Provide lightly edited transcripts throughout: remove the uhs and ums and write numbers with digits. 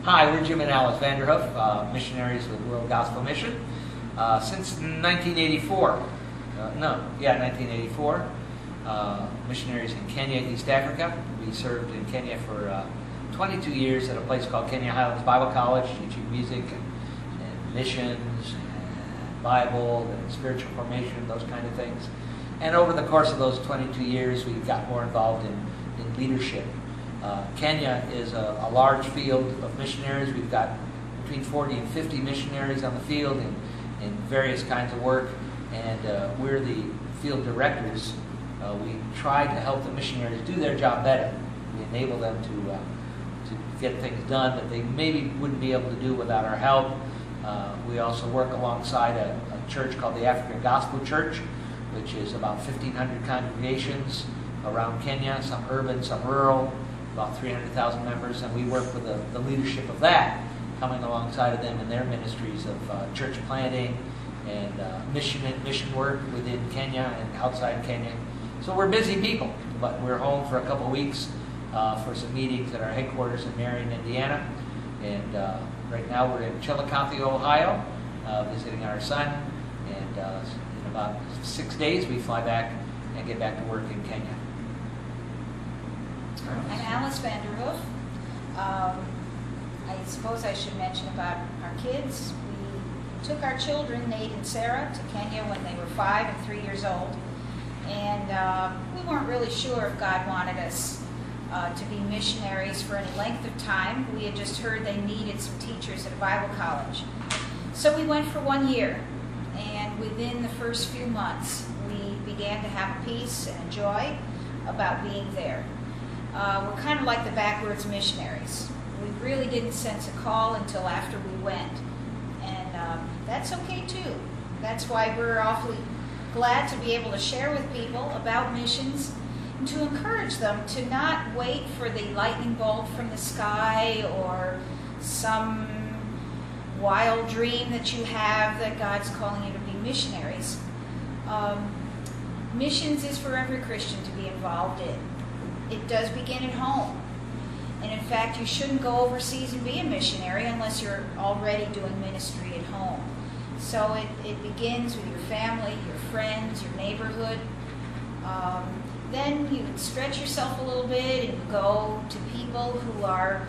Hi, we're Jim and Alice Vanderhoof, missionaries with World Gospel Mission, since 1984. 1984. Missionaries in Kenya, East Africa. We served in Kenya for 22 years at a place called Kenya Highlands Bible College, teaching music and missions and Bible and spiritual formation, those kind of things. And over the course of those 22 years, we got more involved in leadership. Kenya is a large field of missionaries. We've got between 40 and 50 missionaries on the field in various kinds of work, and we're the field directors. We try to help the missionaries do their job better. We enable them to get things done that they maybe wouldn't be able to do without our help. We also work alongside a church called the African Gospel Church, which is about 1,500 congregations around Kenya, some urban, some rural, about 300,000 members, and we work with the leadership of that, coming alongside of them in their ministries of church planting and mission work within Kenya and outside Kenya. So we're busy people, but we're home for a couple weeks for some meetings at our headquarters in Marion, Indiana. And right now we're in Chillicothe, Ohio, visiting our son. And in about 6 days we fly back and get back to work in Kenya. I'm Alice Vanderhoof. I suppose I should mention about our kids. We took our children, Nate and Sarah, to Kenya when they were 5 and 3 years old. And we weren't really sure if God wanted us to be missionaries for any length of time. We had just heard they needed some teachers at a Bible college. So we went for 1 year. And within the first few months, we began to have a peace and a joy about being there. We're kind of like the backwards missionaries. We really didn't sense a call until after we went. And that's okay too. That's why we're awfully glad to be able to share with people about missions and to encourage them to not wait for the lightning bolt from the sky or some wild dream that you have that God's calling you to be missionaries. Missions is for every Christian to be involved in. It does begin at home. And in fact, you shouldn't go overseas and be a missionary unless you're already doing ministry at home. So it begins with your family, your friends, your neighborhood. Then you stretch yourself a little bit and you go to people who are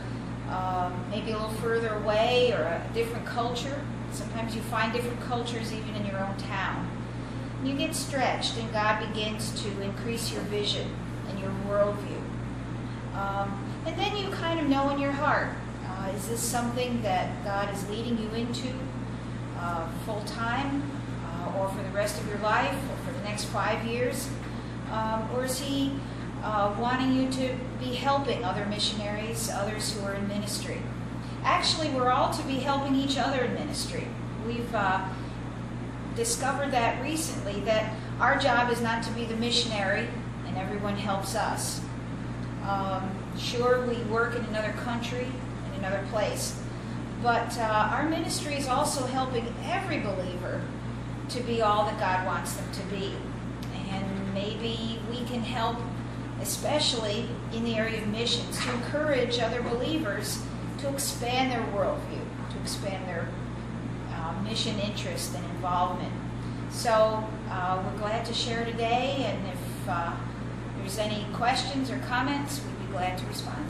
maybe a little further away or a different culture. Sometimes you find different cultures even in your own town. You get stretched and God begins to increase your vision and your worldview. And then you kind of know in your heart, is this something that God is leading you into full time or for the rest of your life or for the next 5 years? Or is He wanting you to be helping other missionaries, others who are in ministry? Actually, we're all to be helping each other in ministry. We've discovered that recently, that our job is not to be the missionary and everyone helps us. Sure, we work in another country, in another place, but our ministry is also helping every believer to be all that God wants them to be. And maybe we can help, especially in the area of missions, to encourage other believers to expand their worldview, to expand their mission interest and involvement. So we're glad to share today, and if there's any questions or comments, we'd be glad to respond.